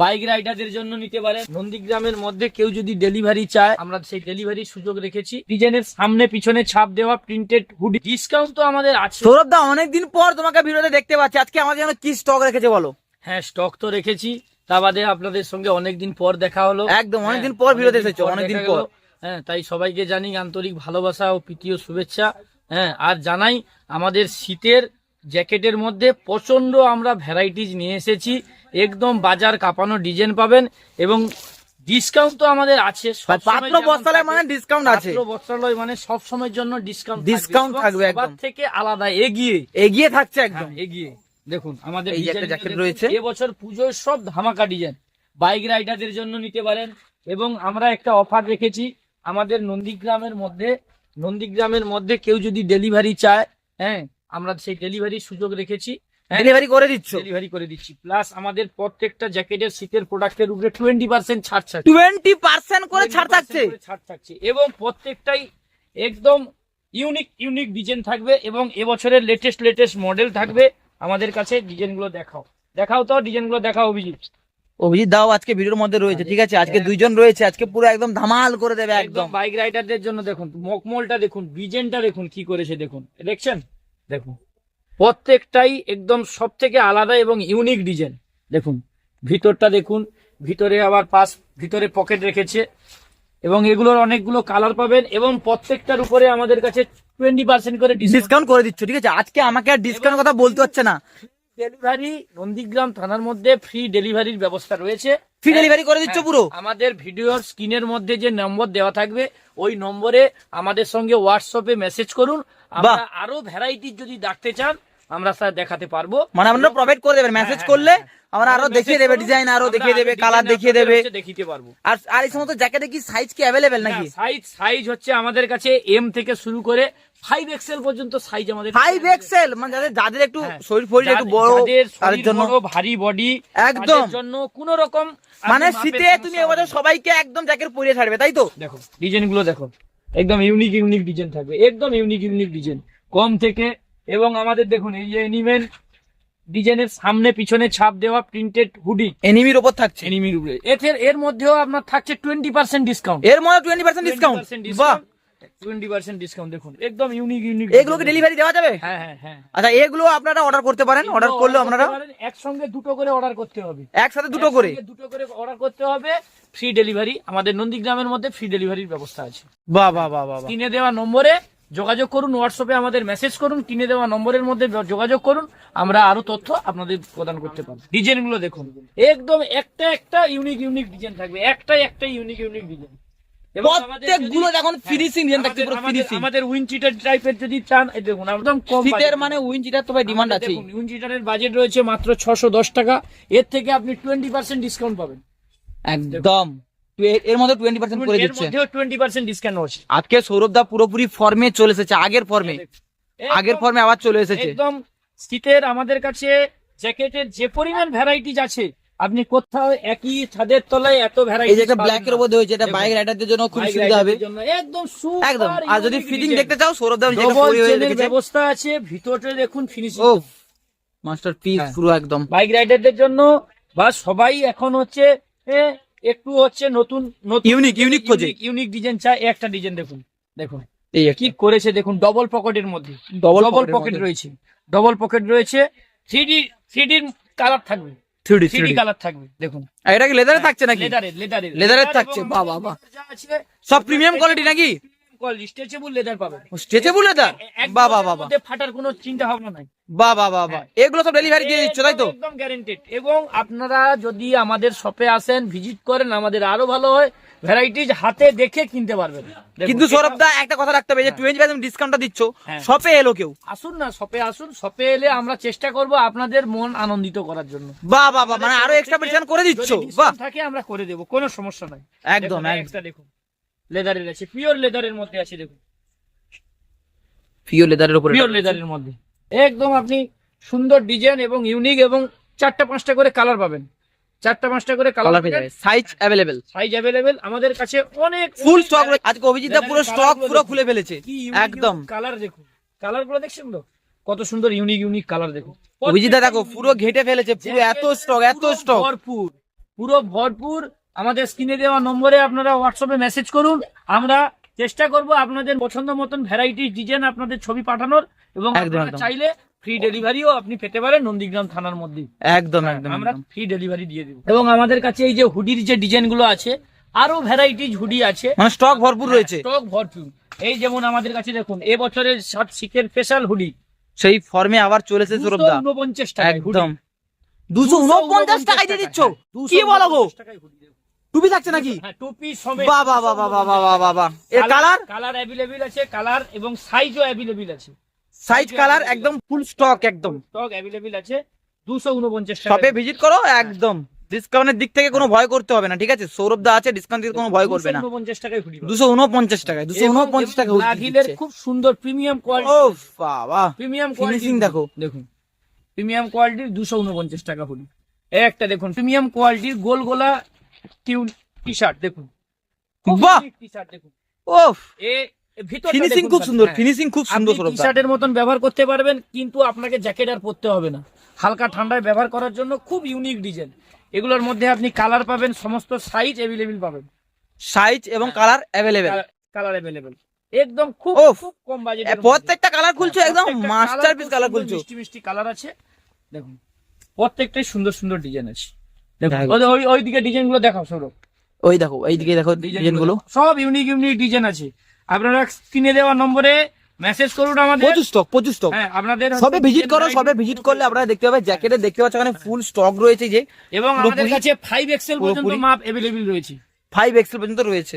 Bike রাইডারদের জন্য নিতে পারেন। নন্দীগ্রামের মধ্যে কেউ যদি ডেলিভারি চায়, আমরা সেই ডেলিভারির সুযোগ রেখেছি। ডিজাইনের সামনে পিছনে ছাপ দেওয়া প্রিন্টেড হুডি, ডিসকাউন্ট তো আমাদের আছে। সৌরভ দা, অনেকদিন পর তোমাকে ভিডিওতে দেখতে পাচ্ছি, আজকে আমাদের জন্য কি স্টক রেখেছে বলো? হ্যাঁ, স্টক তো রেখেছি, তা বাদে আপনাদের সঙ্গে অনেকদিন পর দেখা হলো। একদম অনেকদিন পর ভিডিওতে এসেছো, অনেকদিন পর। হ্যাঁ, তাই সবাইকে জানি আন্তরিক ভালোবাসা ও প্রীতি ও শুভেচ্ছা। হ্যাঁ, আর জানাই আমাদের শীতের জ্যাকেটের মধ্যে প্রচন্ড আমরা ভ্যারাইটিজ নিয়ে এসেছি। একদম বাজার কাঁপানো ডিজাইন পাবেন এবং ডিসকাউন্ট তো আমাদের আছে। পাত্র বস্ত্রালয় মানে ডিসকাউন্ট আছে, পাত্র বস্ত্রালয় মানে সব সময়ের জন্য ডিসকাউন্ট থাকবে, সবার থেকে আলাদা এগিয়ে থাকছে একদম এগিয়ে। দেখুন আমাদের এই একটা জ্যাকেট রয়েছে, এবছর পুজোর সব ধামাকা ডিজাইন বাইক রাইডারদের জন্য নিতে পারেন। এবং আমরা একটা অফার রেখেছি আমাদের নন্দীগ্রামের মধ্যে কেউ যদি ডেলিভারি চায়, হ্যাঁ, আমরা সেই ডেলিভারির সুযোগ রেখেছি। ডেলিভারি করে দিচ্ছি। প্লাস আমাদের প্রত্যেকটা জ্যাকেটের শীতের প্রোডাক্টের উপরে 20% ছাড় থাকছে। 20% করে ছাড় থাকছে এবং প্রত্যেকটাই একদম ইউনিক ডিজাইন থাকবে এবং এবছরের লেটেস্ট মডেল থাকবে আমাদের কাছে। ডিজাইনগুলো দেখাও তো ডিজাইনগুলো দেখাও অভিজিৎ দাও আজকে ভিডিওর মধ্যে রয়েছে, ঠিক আছে? আজকে দুইজন রয়েছে, আজকে পুরো একদম ধামাল করে দেবে একদম। বাইক রাইডারদের জন্য দেখুন, মকমলটা দেখুন, ডিজাইনটা দেখুন কি করেছে, দেখছেন? দেখুন প্রত্যেকটাই একদম সব থেকে আলাদা এবং ইউনিক ডিজাইন। দেখুন ভিতরটা দেখুন, ভিতরে পকেট রেখেছে এবং এগুলোর অনেকগুলো কালার পাবেন এবং প্রত্যেকটার উপরে আমাদের কাছে 20% করে ডিসকাউন্ট করে দিচ্ছ, ঠিক আছে? আজকে আমাকে আর ডিসকাউন্ট কথা বলতে হচ্ছে না। ডেলিভারি নন্দীগ্রাম থানার মধ্যে ফ্রি ডেলিভারির ব্যবস্থা রয়েছে। ফ্রি ডেলিভারি করে দিচ্ছ পুরো। আমাদের ভিডিওর স্ক্রিনের মধ্যে যে নম্বর দেওয়া থাকবে ওই নম্বরে আমাদের সঙ্গে হোয়াটসঅ্যাপে মেসেজ করুন। আমরা আরো ভ্যারাইটি যদি দেখতে চান আমরা স্যার দেখাতে পারবো, মানে আপনারা প্রোভাইড করে দেবেন। মেসেজ করলে আমরা আরো দেখিয়ে দেবে, ডিজাইন আরো দেখিয়ে দেবে, কালার দেখিয়ে দেবে, দেখিতে পারবো। আর এই সমস্ত জ্যাকেটে কি সাইজ কি অ্যাভেলেবেল নাকি? সাইজ হচ্ছে আমাদের কাছে এম থেকে শুরু করে 5XL পর্যন্ত সাইজ আমাদের। 5XL মানে যাদের একটু শরীর ফরির একটু বড়, তাদের জন্য ভারী বডি একদম জন্য কোন রকম মানে শীতে তুমি এবছর সবাইকে একদম জ্যাকেট পরিয়ে ছাড়বে, তাই তো? দেখো ডিজাইনগুলো দেখো, একদম ইউনিক ডিজাইন থাকবে, একদম ইউনিক ডিজাইন কম থেকে। এবং আমাদের দেখুন এই যে এনিমেল ডিজাইনের সামনে পিছনে ছাপ দেওয়া প্রিন্টেড হুডি, এনিমির উপর থাকছে, এনিমির উপরে। এর মধ্যেও আপনার থাকছে 20% ডিসকাউন্ট। এর মধ্যে 20% ডিসকাউন্ট, বাহ 20% ডিসকাউন্ট। দেখুন একদম ইউনিক এগুলোকে ডেলিভারি দেওয়া যাবে? হ্যাঁ। আচ্ছা, এগুলো আপনারা অর্ডার করতে পারেন, অর্ডার করলে আপনারা একসঙ্গে দুটো করে অর্ডার করতে হবে, একসাথে দুটো করে অর্ডার করতে হবে। ফ্রি ডেলিভারি আমাদের নন্দীগ্রামের মধ্যে ফ্রি ডেলিভারির ব্যবস্থা আছে। বাহ। কিনে দেওয়া নম্বরে যোগাযোগ করুন, হোয়াটসঅ্যাপে আমাদের মেসেজ করুন, কিনে দেওয়া নম্বরের মধ্যে যোগাযোগ করুন, আমরা আরো তথ্য আপনাদের প্রদান করতে পারবো। ডিজাইনগুলো দেখুন, একদম একটা ইউনিক ডিজাইন থাকবে, একটা ইউনিক ডিজাইন। প্রত্যেকগুলো দেখুন ফিনিশিং ডিজাইন থাকছে, পুরো ফিনিশিং। আমাদের উইনচিটার টাইপের যদি চান, এই দেখুন একদম কম শীতের মানে উইনচিটার তো ভাই ডিমান্ড আছে। উইনচিটারের বাজেট রয়েছে মাত্র 610 টাকা, এর থেকে আপনি 20% ডিসকাউন্ট পাবেন একদম। এর মধ্যে 20% করে দিচ্ছে, এর মধ্যে 20% ডিসকাউন্ট আছে। আজকে সৌরভ দা পুরোপুরি ফর্মে চলে এসেছে, আগের ফর্মে আবার চলে এসেছে। একদম শীতের আমাদের কাছে জ্যাকেটের যে পরিমাণ ভ্যারাইটিজ আছে, আপনি কোথাও একই ছাদের তলায় এত ভ্যারাইটি। এই যে একটা ব্ল্যাক এর মধ্যে হয়েছে, এটা বাইক রাইডারদের জন্য খুব সুবিধা হবে একদম। আর যদি ফিটিং দেখতে চাও, সৌরভ দা ব্যবস্থা আছে। ভিতরে দেখুন ফিনিশিং, ও মাস্টারপিস পুরো একদম। বাইক রাইডারদের জন্য বা সবাই এখন হচ্ছে একটু হচ্ছে নতুন ইউনিক খোঁজে, ইউনিক ডিজাইন চাই। একটা ডিজাইন দেখুন এই কি করেছে, দেখুন ডবল পকেটের মধ্যে ডবল পকেট রয়েছে 3D কালার থাকবে, 3D কালার থাকবে। দেখুন এটা কি লেদারে থাকছে নাকি? লেদারের থাকছে, বাহ। সব প্রিমিয়াম কোয়ালিটি নাকি? স্ট্রেচেবল লেদার পাবেন, স্ট্রেচেবল লেদার, বাহ। ফাটার কোনো চিন্তা ভাবনা নাই, বাহ। এগুলো সব ডেলিভারি দিয়ে দিচ্ছ, তাই তো? একদম গ্যারান্টেড। এবং আপনারা যদি আমাদের শপে আসেন, ভিজিট করেন, আমাদের আরো ভালো হয়, ভ্যারাইটিজ হাতে দেখে কিনতে পারবেন। কিন্তু সৌরভ দা একটা কথা রাখতে হবে, যে 20% ডিসকাউন্টটা দিচ্ছ, শপে এলো কেউ আসুন না, শপে এলে আমরা চেষ্টা করব আপনাদের মন আনন্দিত করার জন্য। বাহ মানে আরো এক্সট্রা ডিসকাউন্ট করে দিচ্ছ, বাহ। থাকে আমরা করে দেব, কোনো সমস্যা নাই। একদম একটা দেখুন লেদারের আছে, পিওর লেদারের মধ্যে আছে। দেখুন পিওর লেদারের মধ্যে একদম আপনি সুন্দর ডিজাইন এবং ইউনিক, এবং 4-5টা করে কালার পাবেন, 4-5টা করে কালার পেয়ে যাবেন। সাইজ अवेलेबल আমাদের কাছে অনেক ফুল স্টক। আজকে অভিজিৎ দা পুরো স্টক পুরো খুলে ফেলেছে একদম। কালার দেখুন, কালারগুলো দেখছেন তো কত সুন্দর ইউনিক কালার। দেখুন অভিজিৎ দা দেখো পুরো ঘেটে ফেলেছে, পুরো এত স্টক ভরপুর। পুরো ভরপুর। আমাদের স্ক্রিনে দেওয়া নম্বরে আপনারা হোয়াটসঅ্যাপে মেসেজ করুন, আমরা চেষ্টা করব আপনাদের পছন্দ মতন ভ্যারাইটি ডিজাইন আপনাদের ছবি পাঠানোর, এবং একদম, আপনারা একদম। চাইলে ফ্রি ডেলিভারিও আপনি পেতে পারেন নন্দীগ্রাম থানার মধ্যে। একদম একদম আমরা একদম। ফ্রি ডেলিভারি দিয়ে দেব। এবং আমাদের কাছে এই যে হুডির যে ডিজাইন গুলো আছে, আরো ভ্যারাইটিজ হুডি আছে, মানে স্টক ভরপুর রয়েছে। স্টক ভরপুর। এই যেমন আমাদের কাছে দেখুন এবছরের শর্ট শিখের স্পেশাল হুডি সেই ফর্মে আবার চলেছে সৌরভ দা। 249 টাকায় একদম 249 টাকায় দিয়ে দিচ্ছ, কি বলো গো? টুপি থাকছে নাকি? হ্যাঁ, টুপি সমেত। বাহ বাহ বাহ বাহ বাহ বাহ বাহ বাহ। এর কালার কালার অ্যাভেলেবেল আছে, কালার এবং সাইজও অ্যাভেলেবেল আছে। সাইজ কালার একদম ফুল স্টক, একদম স্টক অ্যাভেলেবেল আছে। 249 টাকা। শপে ভিজিট করো, একদম ডিসকাউন্টের দিক থেকে কোনো ভয় করতে হবে না, ঠিক আছে? সৌরভ দা আছে, ডিসকাউন্ট থেকে কোনো ভয় করবে না। 249 টাকায় হুডি। 249 টাকায়, 249 টাকা হুডি লাগিলের খুব সুন্দর প্রিমিয়াম কোয়ালিটি। ও বাবা, প্রিমিয়াম ফিনিশিং দেখো। দেখুন প্রিমিয়াম কোয়ালিটির 249 টাকা হুডি। এই একটা দেখুন প্রিমিয়াম কোয়ালিটির গোল গোলা টিউন টি শার্ট, দেখুন বাহ টি শার্ট দেখুন। ওফ, এ ভিতরটা ফিনিশিং দেখুন খুব খালি। সুন্দর, হ্যাঁ। ফিনিশিং খুব সুন্দর আপনি সৌরভ টি দা। শার্টের মতন ব্যবহার করতে পারবেন, কিন্তু আপনাকে জ্যাকেট আর পরতে হবে না। হালকা ঠান্ডায় ব্যবহার করার জন্য খুব ইউনিক ডিজাইন। এগুলোর মধ্যে আপনি কালার পাবেন, সমস্ত সাইজ অ্যাভেলেবেল পাবেন। সাইজ এবং কালার অ্যাভেলেবেল, কালার অ্যাভেলেবেল একদম খুব ওফ, খুব কম বাজেট। প্রত্যেকটা কালার খুলছো, একদম মাস্টারপিস কালার খুলছো। মিষ্টি মিষ্টি কালার আছে, দেখুন প্রত্যেকটাই সুন্দর সুন্দর ডিজাইন আছে। দেখুন দেখো। ওইদিকে ডিজাইন গুলো দেখাও সৌরভ। ওই দেখো, এইদিকে দেখো ডিজাইন গুলো, সব ইউনিক ইউনিক ডিজাইন আছে। আপনারা স্ক্রিনে দেওয়া নম্বরে মেসেজ করুন আমাদের। প্রচুর স্টক। হ্যাঁ, আপনাদের সবে ভিজিট করো, সবে ভিজিট করলে আপনারা দেখতে পাবেন জ্যাকেটে দেখতে পাচ্ছ এখানে ফুল স্টক রয়েছে, যে এবং আমাদের পুরোপুরি- কাছে 5 এক্সেল পর্যন্ত পুরোপুরি। মাপ অ্যাভেলেবেল রয়েছে। 5 এক্সেল পর্যন্ত রয়েছে।